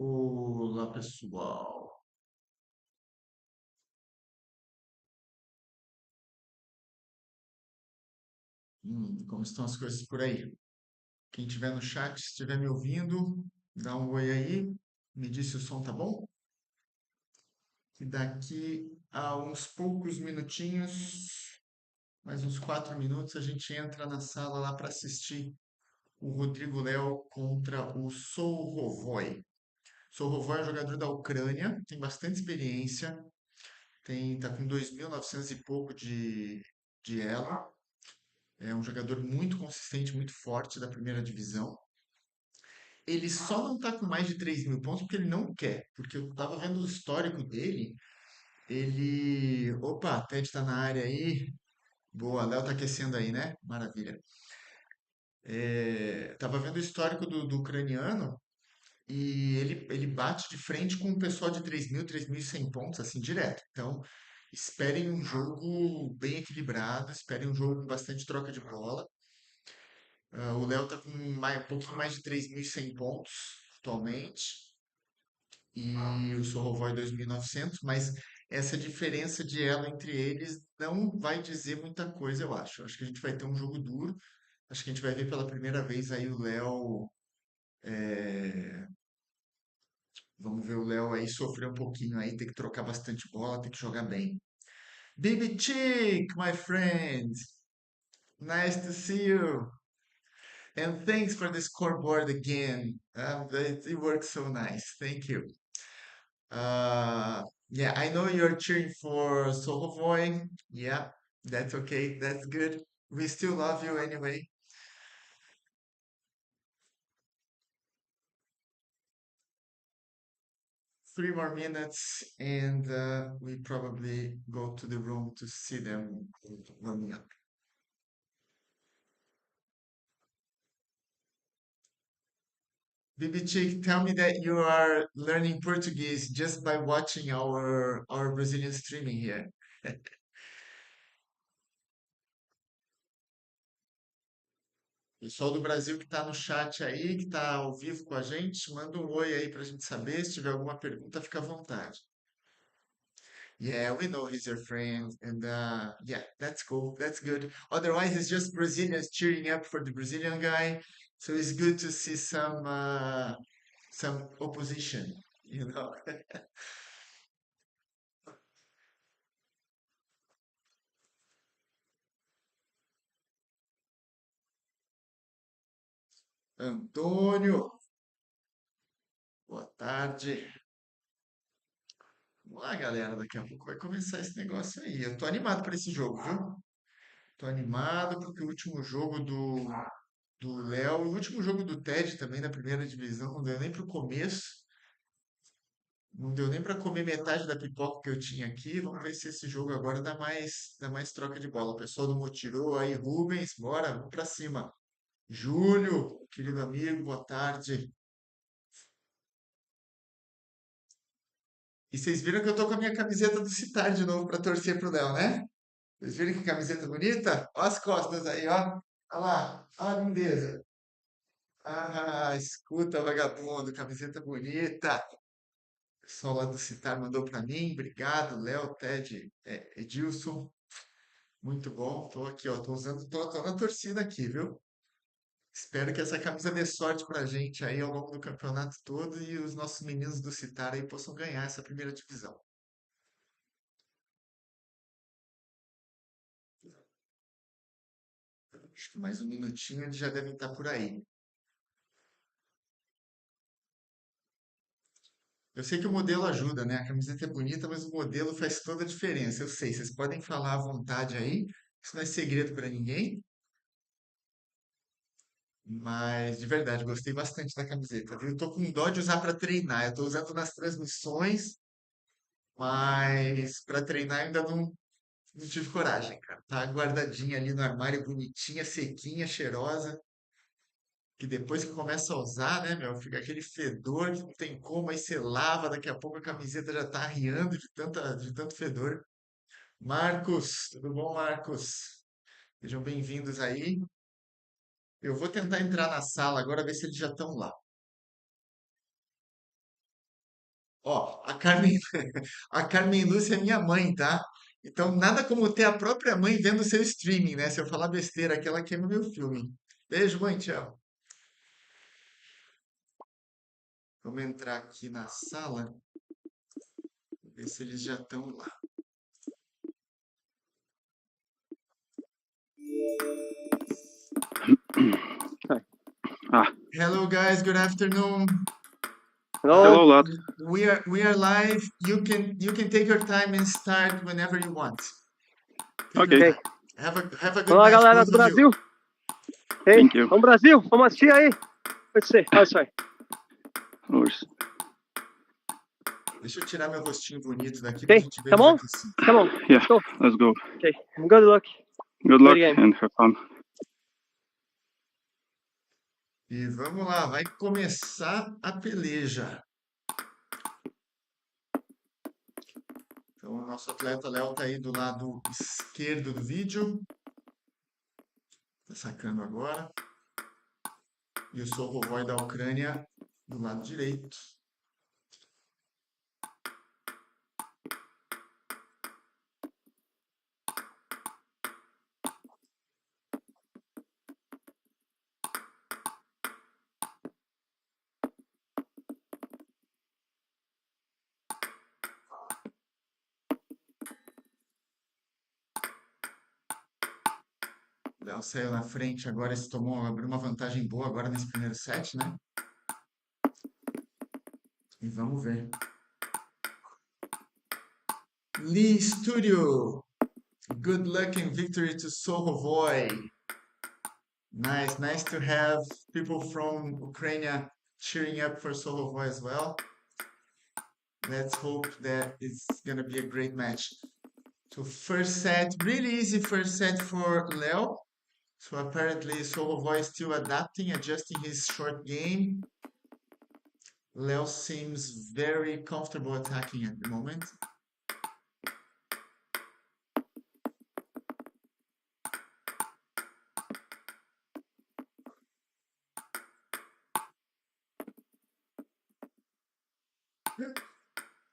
Olá, pessoal. Como estão as coisas por aí? Quem estiver no chat, se estiver me ouvindo, dá um oi aí, me diz se o som tá bom. E daqui a uns poucos minutinhos, mais uns 4 minutos, a gente entra na sala lá para assistir o Rodrigo Léo contra o Sourovoi. Sourovoi é um jogador da Ucrânia, tem bastante experiência, tá com 2.900 e pouco de elo. É um jogador muito consistente, muito forte da primeira divisão. Ele só não tá com mais de 3.000 pontos porque ele não quer. Porque eu tava vendo o histórico dele. Ele. Opa, a Ted tá na área aí. Boa, Léo tá aquecendo aí, né? Maravilha. Tava vendo o histórico do ucraniano e ele bate de frente com o pessoal de 3.100 pontos, assim, direto. Então, esperem um jogo bem equilibrado, esperem um jogo com bastante troca de bola. O Léo tá com um pouquinho mais de 3.100 pontos atualmente e o Sorrovoi 2.900, mas essa diferença de elo entre eles não vai dizer muita coisa, eu acho. Acho que a gente vai ter um jogo duro. Acho que a gente vai ver pela primeira vez aí o Léo. Vamos ver o Léo aí sofrer um pouquinho aí, ter que trocar bastante bola, ter que jogar bem. Baby Chick, my friend, nice to see you. And thanks for the scoreboard again. It works so nice. Thank you. Uh, yeah, I know you're cheering for Solovoy. Yeah, that's okay. That's good. We still love you anyway. 3 more minutes, and we probably go to the room to see them warming up. Bibi Chick, tell me that you are learning Portuguese just by watching our Brazilian streaming here. Pessoal do Brasil que está no chat aí, que está ao vivo com a gente, manda um oi aí para a gente saber. Se tiver alguma pergunta, fica à vontade. Yeah, we know he's your friend, and yeah, that's cool. That's good. Otherwise, it's just Brazilians cheering up for the Brazilian guy. So it's good to see some opposition, you know. Antônio, boa tarde. Vamos lá, galera. Daqui a pouco vai começar esse negócio aí. Eu tô animado para esse jogo, viu? Tô animado porque o último jogo do Léo, o último jogo do Ted também na primeira divisão, não deu nem pro começo, não deu nem para comer metade da pipoca que eu tinha aqui. Vamos ver se esse jogo agora dá mais troca de bola. O pessoal do Motirô aí, Rubens, bora, vamos para cima. Júlio, querido amigo, boa tarde. E vocês viram que eu tô com a minha camiseta do Citar de novo para torcer pro Léo, né? Vocês viram que camiseta bonita? Ó as costas aí, ó. Olha lá, olha a lindeza. Ah, escuta, vagabundo, camiseta bonita. O pessoal lá do Citar mandou para mim. Obrigado, Léo, Ted, Edilson. Muito bom. Tô aqui, ó. Tô usando, tô na torcida aqui, viu? Espero que essa camisa dê sorte pra gente aí ao longo do campeonato todo e os nossos meninos do Citar aí possam ganhar essa primeira divisão. Acho que mais um minutinho eles já devem estar por aí. Eu sei que o modelo ajuda, né? A camiseta é bonita, mas o modelo faz toda a diferença. Eu sei, vocês podem falar à vontade aí, isso não é segredo para ninguém, mas de verdade, gostei bastante da camiseta, viu? Eu tô com dó de usar para treinar. Eu tô usando nas transmissões, mas para treinar ainda não tive coragem, cara. Tá guardadinha ali no armário, bonitinha, sequinha, cheirosa, que depois que começa a usar, né, meu, fica aquele fedor que não tem como, aí você lava, daqui a pouco a camiseta já tá arriando de tanto fedor. Marcos, tudo bom, Marcos? Sejam bem-vindos aí. Eu vou tentar entrar na sala agora, ver se eles já estão lá. Ó, a Carmen Lúcia é minha mãe, tá? Então, nada como ter a própria mãe vendo o seu streaming, né? Se eu falar besteira aqui, ela queima meu filme. Beijo, mãe, tchau. Vamos entrar aqui na sala, ver se eles já estão lá. Ah, Hello, guys. Good afternoon. hello, Lot. We are live. You can take your time and start whenever you want. Take Ok. your time. Have a good Olá, match, galera both do of you. Brasil. Ei, Thank you. vamos Brasil, vamos assistir aí. Pode ser, olha isso aí. Luiz. Deixa eu tirar meu rostinho bonito daqui pra Ok, gente ver tá eles bom? aqui sim. Tá bom, Yeah, go. let's go. Ok, good luck. Good luck game. and have fun. E vamos lá, vai começar a peleja. Então, o nosso atleta Léo tá aí do lado esquerdo do vídeo. Tá sacando agora. E eu sou o Rovoi da Ucrânia do lado direito. O Léo saiu na frente agora, abriu uma vantagem boa agora nesse primeiro set, né? E vamos ver. Lee Studio. Good luck and victory to Sohovoy. Nice to have people from Ukraine cheering up for Sohovoy as well. Let's hope that it's gonna be a great match. So first set, really easy first set for Leo. So apparently Sohovoy is still adapting, adjusting his short game. Leo seems very comfortable attacking at the moment.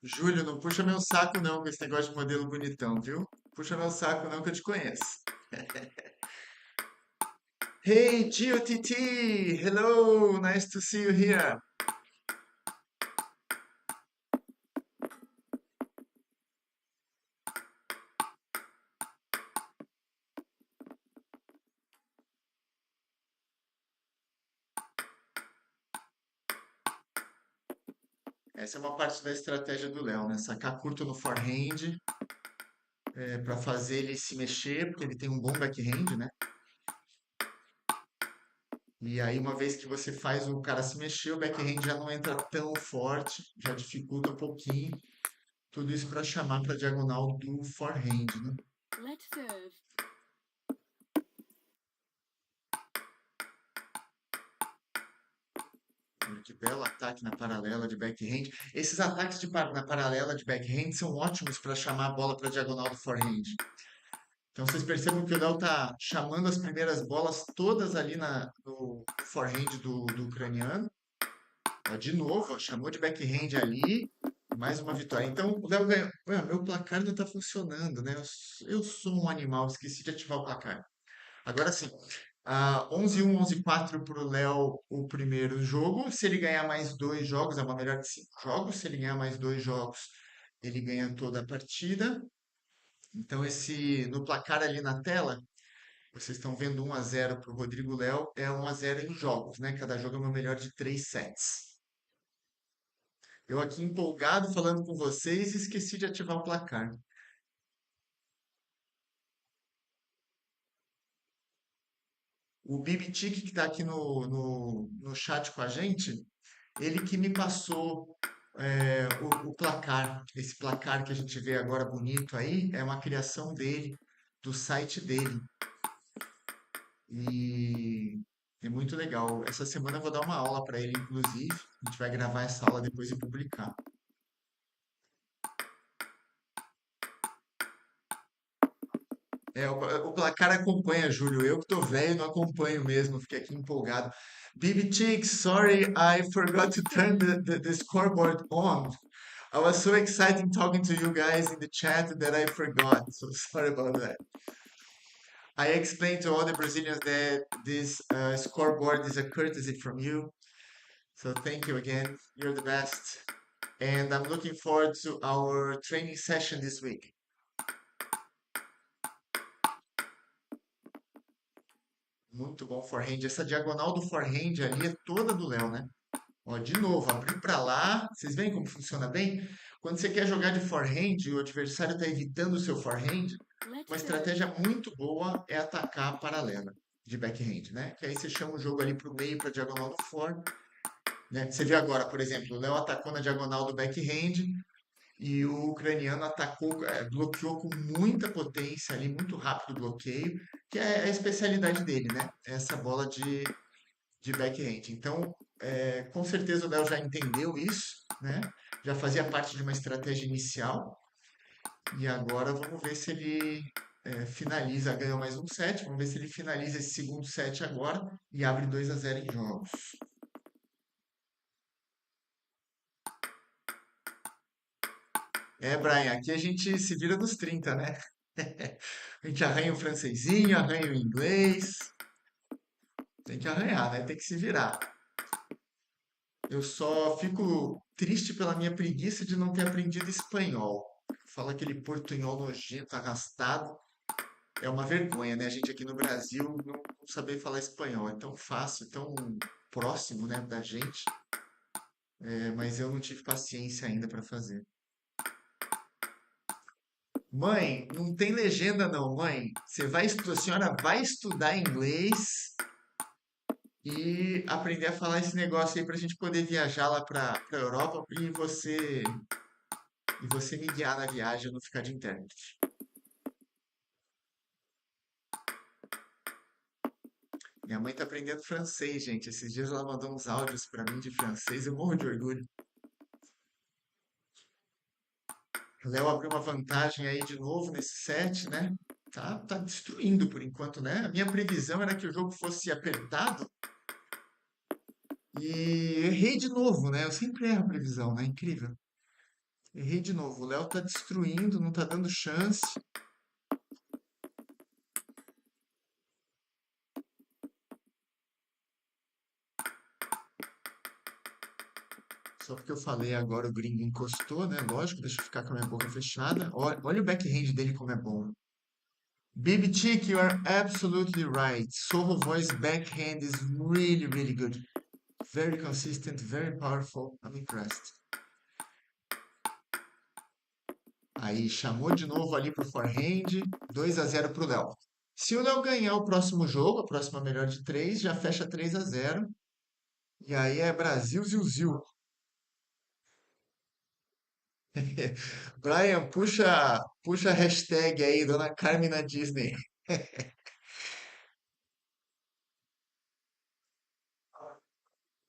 Júlio, não puxa meu saco não com esse negócio de modelo bonitão, viu? Puxa meu saco não que eu te conheço. Hey, GOTT! Hello! Nice to see you here. Essa é uma parte da estratégia do Léo, né? Sacar curto no forehand, para fazer ele se mexer, porque ele tem um bom backhand, né? E aí, uma vez que você faz o cara se mexer, o backhand já não entra tão forte, já dificulta um pouquinho. Tudo isso para chamar para a diagonal do forehand, né? Let's serve. Olha que belo ataque na paralela de backhand. Esses ataques na paralela de backhand são ótimos para chamar a bola para a diagonal do forehand. Então vocês percebam que o Léo tá chamando as primeiras bolas todas ali no forehand do ucraniano. Ó, de novo, ó, chamou de backhand ali. Mais uma vitória. Então o Léo ganhou. Ué, meu placar não está funcionando, né? Eu sou um animal, esqueci de ativar o placar. Agora sim. 11-1, 11-4 para o Léo o primeiro jogo. Se ele ganhar mais dois jogos, é uma melhor de 5 jogos. Se ele ganhar mais dois jogos, ele ganha toda a partida. Então, no placar ali na tela, vocês estão vendo 1-0 para o Rodrigo Léo, é 1-0 em jogos, né? Cada jogo é uma melhor de 3 sets. Eu aqui empolgado falando com vocês e esqueci de ativar o placar. O Bibitic, que está aqui no chat com a gente, ele que me passou o placar. Esse placar que a gente vê agora bonito aí é uma criação dele, do site dele. E é muito legal. Essa semana eu vou dar uma aula para ele, inclusive. A gente vai gravar essa aula depois e publicar. O placar acompanha, Júlio. Eu que tô velho, não acompanho mesmo. Fiquei aqui empolgado. Bibi Chicks, sorry, I forgot to turn the scoreboard on. I was so excited talking to you guys in the chat that I forgot. So sorry about that. I explained to all the Brazilians that this scoreboard is a courtesy from you. So thank you again. You're the best. And I'm looking forward to our training session this week. Muito bom forehand. Essa diagonal do forehand ali é toda do Léo, né? Ó, de novo, abrir para lá. Vocês veem como funciona bem? Quando você quer jogar de forehand e o adversário está evitando o seu forehand, uma estratégia muito boa é atacar a paralela de backhand, né? Que aí você chama o jogo ali para o meio, para a diagonal do fore, né? Você vê agora, por exemplo, o Léo atacou na diagonal do backhand e o ucraniano atacou, bloqueou com muita potência ali, muito rápido o bloqueio, que é a especialidade dele, né? Essa bola de backhand. Então, com certeza o Léo já entendeu isso, né? Já fazia parte de uma estratégia inicial. E agora vamos ver se ele finaliza, ganhou mais um set. Vamos ver se ele finaliza esse segundo set agora e abre 2-0 em jogos. Brian, aqui a gente se vira nos 30, né? A gente arranha o francesinho, arranha o inglês. Tem que arranhar, né? Tem que se virar. Eu só fico triste pela minha preguiça de não ter aprendido espanhol. Fala aquele portunhol nojento, arrastado. É uma vergonha, né? A gente aqui no Brasil não saber falar espanhol. É tão fácil, tão próximo, né, da gente. Mas eu não tive paciência ainda para fazer. Mãe, não tem legenda não, mãe. A senhora vai estudar inglês e aprender a falar esse negócio aí para a gente poder viajar lá para a Europa e você me guiar na viagem, eu não ficar de intérprete. Minha mãe tá aprendendo francês, gente. Esses dias ela mandou uns áudios para mim de francês, eu morro de orgulho. O Léo abriu uma vantagem aí de novo nesse set, né? Tá destruindo por enquanto, né? A minha previsão era que o jogo fosse apertado e errei de novo, né? Eu sempre erro a previsão, né? Incrível. Errei de novo. O Léo tá destruindo, não tá dando chance. Só porque eu falei agora o gringo encostou, né? Lógico, deixa eu ficar com a minha boca fechada. Olha o backhand dele como é bom. Baby Chick, you are absolutely right. Soho voice backhand is really, really good. Very consistent, very powerful. I'm impressed. Aí, chamou de novo ali pro forehand. 2-0 pro Léo. Se o Léo ganhar o próximo jogo, a próxima melhor de 3, já fecha 3-0. E aí é Brasil, Zil. Brian, puxa a hashtag aí, Dona Carmen na Disney.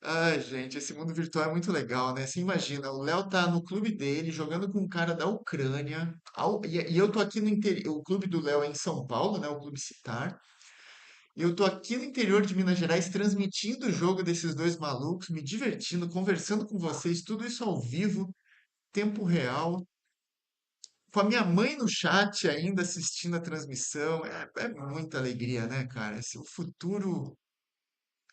Ai, gente, esse mundo virtual é muito legal, né? Você imagina, o Léo tá no clube dele, jogando com um cara da Ucrânia, e eu tô aqui no interior, o clube do Léo é em São Paulo, né? O Clube Citar, e eu tô aqui no interior de Minas Gerais transmitindo o jogo desses dois malucos, me divertindo, conversando com vocês, tudo isso ao vivo, tempo real, com a minha mãe no chat ainda assistindo a transmissão, é muita alegria, né, cara? O futuro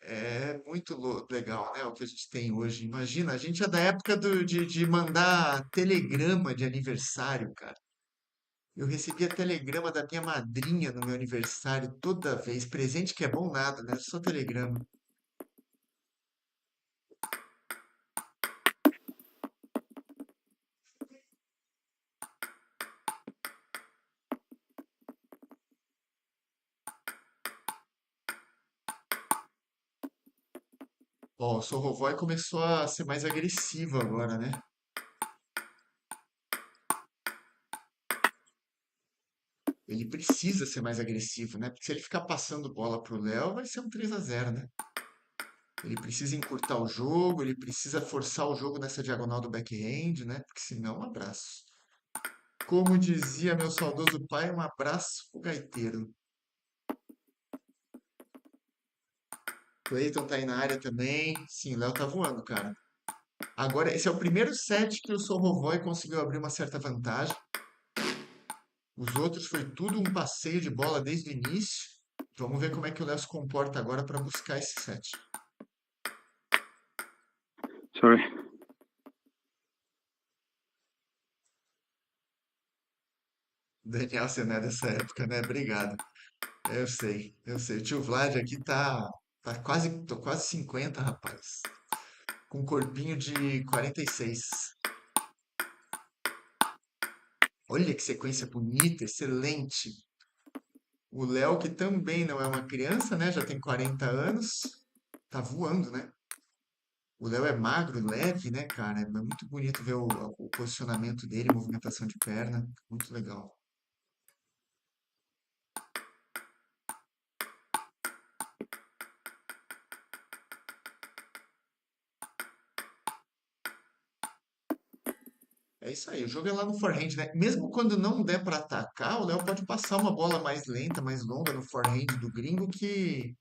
é muito legal, né? O que a gente tem hoje. Imagina, a gente é da época de mandar telegrama de aniversário, cara. Eu recebia telegrama da minha madrinha no meu aniversário toda vez. Presente que é bom nada, né? Só telegrama. Ó, o Sorrovoi começou a ser mais agressivo agora, né? Ele precisa ser mais agressivo, né? Porque se ele ficar passando bola pro Léo, vai ser um 3-0, né? Ele precisa encurtar o jogo, ele precisa forçar o jogo nessa diagonal do backhand, né? Porque senão, um abraço. Como dizia meu saudoso pai, um abraço pro gaiteiro. Cleiton tá aí na área também. Sim, o Léo tá voando, cara. Agora, esse é o primeiro set que o Sorrovoi conseguiu abrir uma certa vantagem. Os outros foi tudo um passeio de bola desde o início. Vamos ver como é que o Léo se comporta agora para buscar esse set. Sorry. Daniel, você não é dessa época, né? Obrigado. Eu sei, eu sei. O tio Vlad aqui tá tô quase 50, rapaz. Com um corpinho de 46. Olha que sequência bonita, excelente. O Léo, que também não é uma criança, né? Já tem 40 anos. Tá voando, né? O Léo é magro, leve, né, cara? É muito bonito ver o posicionamento dele, movimentação de perna. Muito legal. É isso aí, o jogo é lá no forehand, né? Mesmo quando não der para atacar, o Léo pode passar uma bola mais lenta, mais longa no forehand do gringo que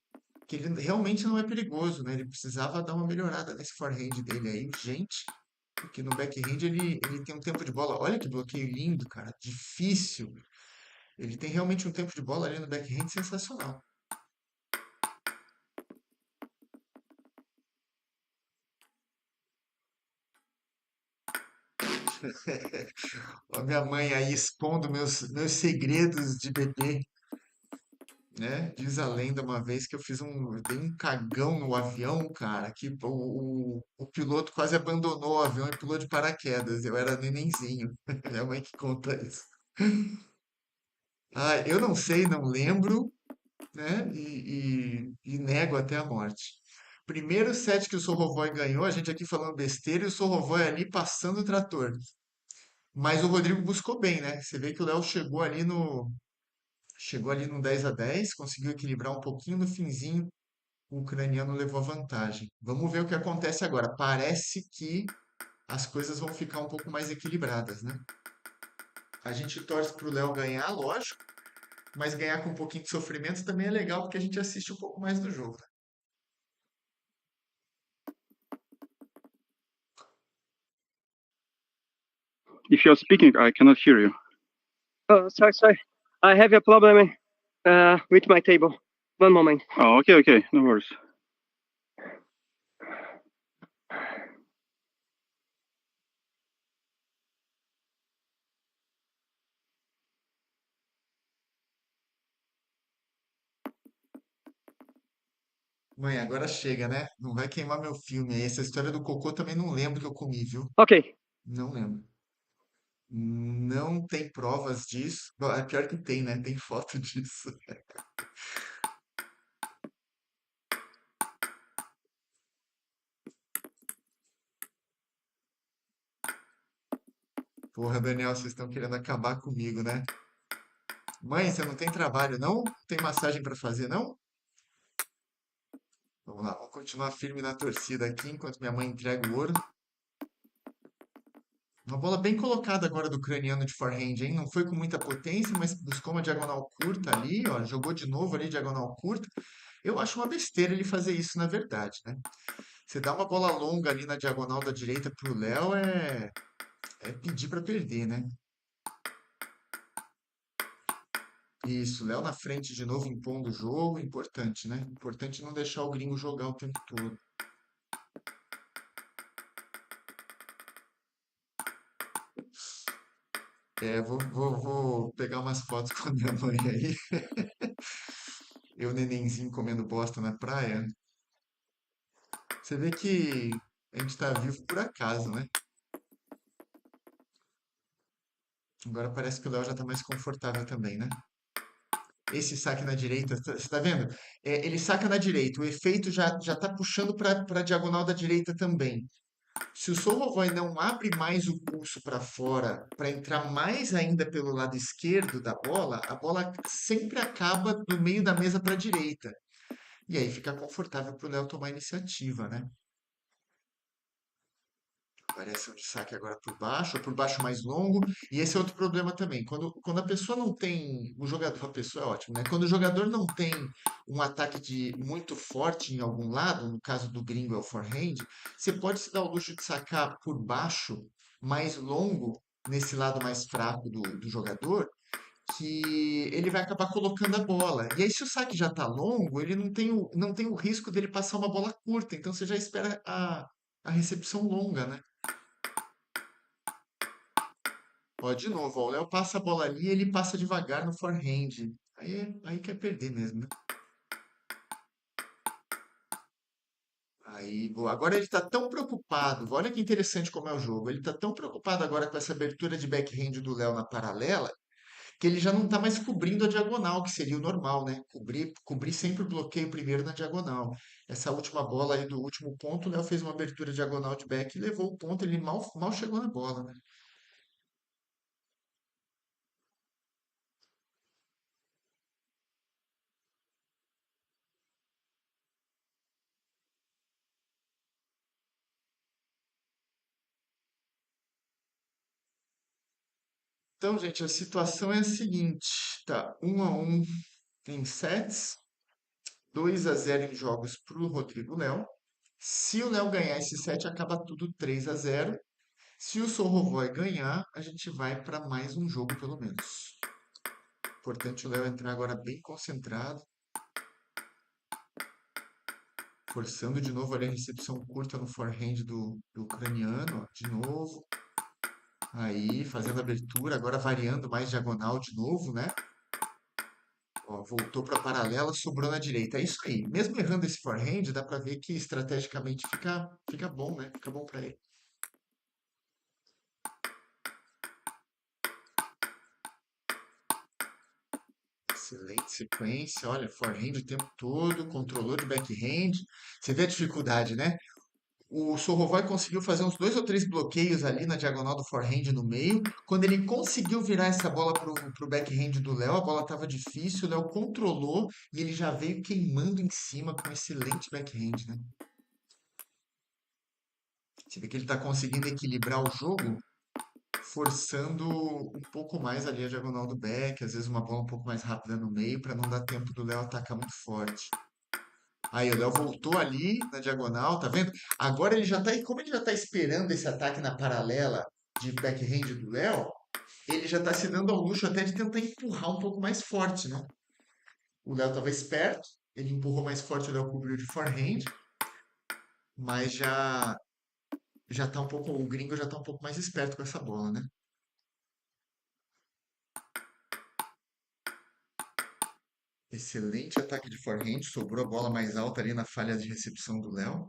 ele realmente não é perigoso, né? Ele precisava dar uma melhorada nesse forehand dele aí, gente, porque no backhand ele tem um tempo de bola. Olha que bloqueio lindo, cara, difícil. Ele tem realmente um tempo de bola ali no backhand sensacional. Ó, minha mãe aí expondo meus segredos de bebê, né? Diz a lenda uma vez que eu dei um cagão no avião, cara, que o piloto quase abandonou o avião e pulou de paraquedas. Eu era nenenzinho. Minha mãe que conta isso. Ah, eu não sei, não lembro, né? E nego até a morte. Primeiro set que o Sorrovoi ganhou, a gente aqui falando besteira e o Sorrovoi ali passando o trator. Mas o Rodrigo buscou bem, né? Você vê que o Léo chegou ali no 10-10, conseguiu equilibrar um pouquinho no finzinho, o ucraniano levou a vantagem. Vamos ver o que acontece agora. Parece que as coisas vão ficar um pouco mais equilibradas, né? A gente torce para o Léo ganhar, lógico, mas ganhar com um pouquinho de sofrimento também é legal porque a gente assiste um pouco mais do jogo. If you're speaking, I cannot hear you. Oh, sorry. I have a problem with my table. One moment. Oh, okay. No worries. Mãe, agora chega, né? Não vai queimar meu filme aí. Essa história do cocô também não lembro que eu comi, viu? Okay. Não lembro. Não tem provas disso. Bom, é pior que tem, né? Tem foto disso. Porra, Daniel, vocês estão querendo acabar comigo, né? Mãe, você não tem trabalho, não? Tem massagem para fazer, não? Vamos lá, vamos continuar firme na torcida aqui enquanto minha mãe entrega o ouro. Uma bola bem colocada agora do ucraniano de forehand, hein? Não foi com muita potência, mas buscou uma diagonal curta ali, ó. Jogou de novo ali, diagonal curta. Eu acho uma besteira ele fazer isso, na verdade, né? Você dá uma bola longa ali na diagonal da direita pro Léo é pedir para perder, né? Isso, Léo na frente de novo, impondo o jogo, importante, né? Importante não deixar o gringo jogar o tempo todo. Vou pegar umas fotos com a minha mãe aí. Eu, nenenzinho, comendo bosta na praia. Você vê que a gente tá vivo por acaso, né? Agora parece que o Léo já tá mais confortável também, né? Esse saque na direita, você tá vendo? Ele saca na direita, o efeito já tá puxando para a diagonal da direita também. Se o Sorrovoi não abre mais o pulso para fora, para entrar mais ainda pelo lado esquerdo da bola, a bola sempre acaba no meio da mesa para a direita. E aí fica confortável para o Léo tomar a iniciativa, né? Variação de saque agora por baixo, ou por baixo mais longo. E esse é outro problema também. Quando a pessoa não tem. O jogador, a pessoa é ótimo, né? Quando o jogador não tem um ataque muito forte em algum lado, no caso do gringo é o forehand, você pode se dar o luxo de sacar por baixo, mais longo, nesse lado mais fraco do jogador, que ele vai acabar colocando a bola. E aí, se o saque já está longo, ele não tem o risco dele passar uma bola curta. Então você já espera a recepção longa, né? Ó, de novo, ó, o Léo passa a bola ali e ele passa devagar no forehand. Aí quer perder mesmo, né? Aí, boa. Agora ele está tão preocupado. Olha que interessante como é o jogo. Ele está tão preocupado agora com essa abertura de backhand do Léo na paralela, que ele já não está mais cobrindo a diagonal, que seria o normal, né? Cobrir sempre o bloqueio primeiro na diagonal. Essa última bola aí do último ponto, o Léo fez uma abertura diagonal de back e levou o ponto. Ele mal chegou na bola, né? Então, gente, a situação é a seguinte, tá? 1-1 em sets, 2-0 em jogos para o Rodrigo Léo. Se o Léo ganhar esse set, acaba tudo 3-0. Se o Sorrovoy ganhar, a gente vai para mais um jogo pelo menos. Importante o Léo entrar agora bem concentrado, forçando de novo ali a recepção curta no forehand do ucraniano, ó, de novo. Aí, fazendo a abertura, agora variando mais diagonal de novo, né? Ó, voltou para a paralela, sobrou na direita. É isso aí. Mesmo errando esse forehand, dá para ver que estrategicamente fica bom, né? Fica bom para ele. Excelente sequência. Olha, forehand o tempo todo, controlou de backhand. Você vê a dificuldade, né? O Sorrovoy conseguiu fazer uns 2 ou 3 bloqueios ali na diagonal do forehand no meio. Quando ele conseguiu virar essa bola pro backhand do Léo, a bola estava difícil, o Léo controlou e ele já veio queimando em cima com excelente backhand, né? Você vê que ele está conseguindo equilibrar o jogo, forçando um pouco mais ali a diagonal do back, às vezes uma bola um pouco mais rápida no meio, para não dar tempo do Léo atacar muito forte. Aí o Léo voltou ali na diagonal, tá vendo? Agora ele já tá, como ele já tá esperando esse ataque na paralela de backhand do Léo, ele já tá se dando ao luxo até de tentar empurrar um pouco mais forte, né? O Léo tava esperto, ele empurrou mais forte, o Léo cobriu de forehand, mas já tá um pouco, o gringo já tá um pouco mais esperto com essa bola, né? Excelente ataque de forehand, sobrou a bola mais alta ali na falha de recepção do Léo.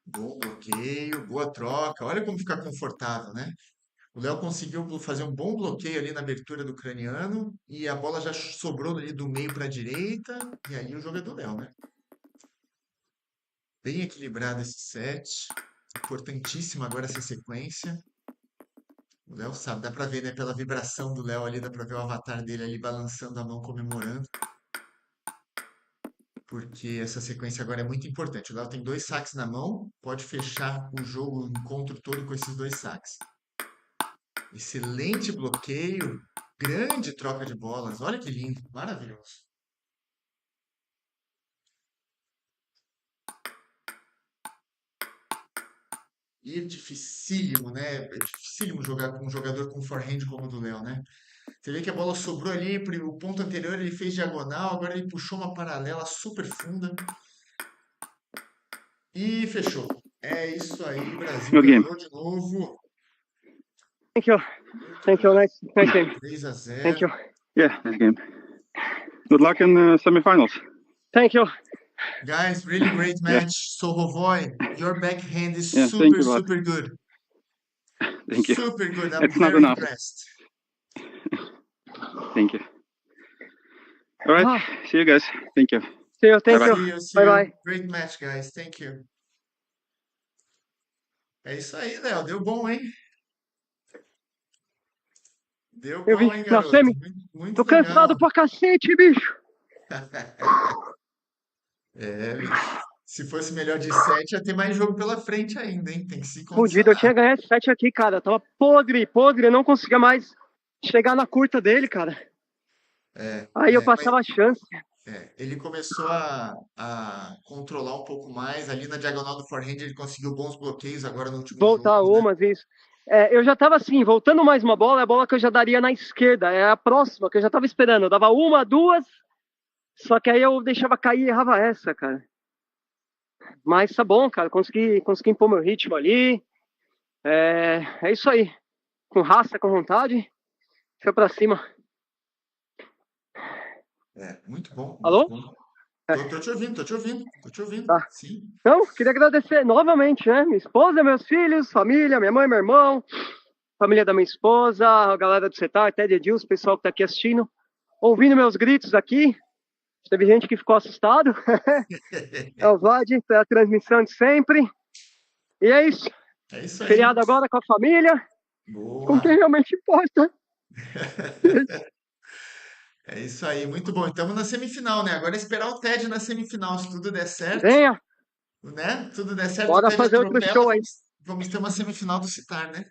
Bom bloqueio, boa troca. Olha como fica confortável, né? O Léo conseguiu fazer um bom bloqueio ali na abertura do ucraniano e a bola já sobrou ali do meio para a direita. E aí o jogo é do Léo, né? Bem equilibrado esse set. Importantíssimo agora essa sequência. O Léo sabe, dá pra ver, né? Pela vibração do Léo ali, dá pra ver o avatar dele ali balançando a mão, comemorando. Porque essa sequência agora é muito importante. O Léo tem 2 saques na mão, pode fechar o jogo, o encontro todo com esses 2 saques. Excelente bloqueio, grande troca de bolas. Olha que lindo, maravilhoso. E é dificílimo, né? É dificílimo jogar com um jogador com forehand como o do Léo, né? Você vê que a bola sobrou ali, o ponto anterior ele fez diagonal, agora ele puxou uma paralela super funda e fechou. É isso aí, Brasil Good game. ganhou de novo. Thank you. Muito Thank you. bem. Nice game. 3 a Thank 0. you. Yeah, nice game. Good luck in semifinals. Thank you. Guys, really great Yeah, match. Sorrovoy, your backhand is yeah. Thank super, you a lot. super good. Thank you. Super good. I'm It's not very enough. impressed. Thank you. All right. Ah, See you guys. Thank you. see you. Thank Bye-bye. you. See you, see Bye you. bye. Great match, guys. Thank you. É isso aí, Léo. Deu bom, hein? Deu Eu vi bom, hein, na garoto? semi. Muito Tô cansado legal. pra cacete, bicho. É, bicho. Se fosse melhor de 7, ia ter mais jogo pela frente ainda, hein? Tem que se Fudido, eu tinha condicionar. ganhado esse set aqui, cara. Eu tava podre, podre. Eu não conseguia mais chegar na curta dele, cara. É, Aí eu mas passava a chance. ele começou a controlar um pouco mais. Ali na diagonal do forehand ele conseguiu bons bloqueios agora no último Voltar jogo, né? umas, isso. Eu já tava assim, voltando mais uma bola, é a bola que eu já daria na esquerda. É a próxima que eu já tava esperando. Eu dava uma, duas, só que aí eu deixava cair e errava essa, cara. Mas tá bom, cara. Consegui impor meu ritmo ali. É isso aí. Com raça, com vontade. Foi pra cima. Muito bom, muito Alô? bom. É, Tô te ouvindo, tô te ouvindo, tô te ouvindo. tá. Sim. Então, queria agradecer novamente, né? Minha esposa, meus filhos, família, minha mãe, meu irmão, família da minha esposa, a galera do Setar, Ted Edilson, o pessoal que tá aqui assistindo, ouvindo meus gritos aqui. Teve gente que ficou assustado. É o Vlad, pela transmissão de sempre. E é isso. É isso aí. Feriado agora com a família, com quem Boa. realmente importa. É isso aí, muito bom. Estamos na semifinal, né? Agora é esperar o Ted na semifinal. Se tudo der certo, Venha, né? Tudo der certo, o bora Ted fazer outro atropela, show aí. vamos ter uma semifinal do Citar, né?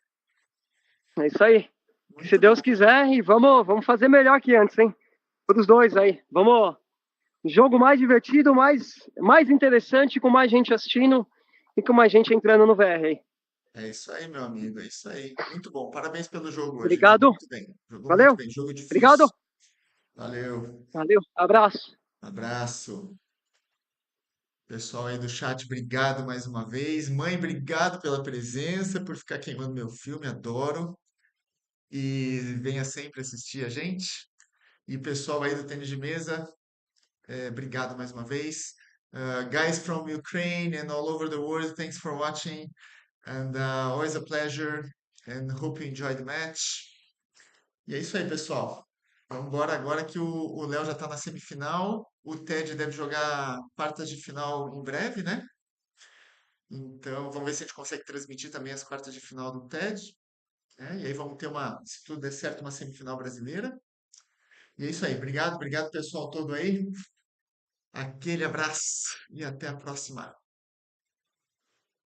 É isso aí. Se Muito Deus bom. quiser, e vamos fazer melhor que antes, hein? Os dois aí. Vamos. Jogo mais divertido, mais interessante, com mais gente assistindo e com mais gente entrando no VR aí. É isso aí, meu amigo. É isso aí. Muito bom. Parabéns pelo jogo hoje. Jogou Obrigado. muito bem. Jogou muito Valeu. bem. Jogo Obrigado. difícil. Valeu. Valeu. Abraço. Abraço. Pessoal aí do chat, obrigado mais uma vez. Mãe, obrigado pela presença, por ficar queimando meu filme, adoro. E venha sempre assistir a gente. E pessoal aí do tênis de mesa, obrigado mais uma vez. Guys from Ukraine and all over the world, thanks for watching. And always a pleasure. And hope you enjoy the match. E é isso aí, pessoal. Vamos embora agora que o Léo já está na semifinal. O Ted deve jogar quartas de final em breve, né? Então, vamos ver se a gente consegue transmitir também as quartas de final do TED, né? E aí vamos ter se tudo der certo, uma semifinal brasileira. E é isso aí. Obrigado, obrigado pessoal todo aí. Aquele abraço e até a próxima.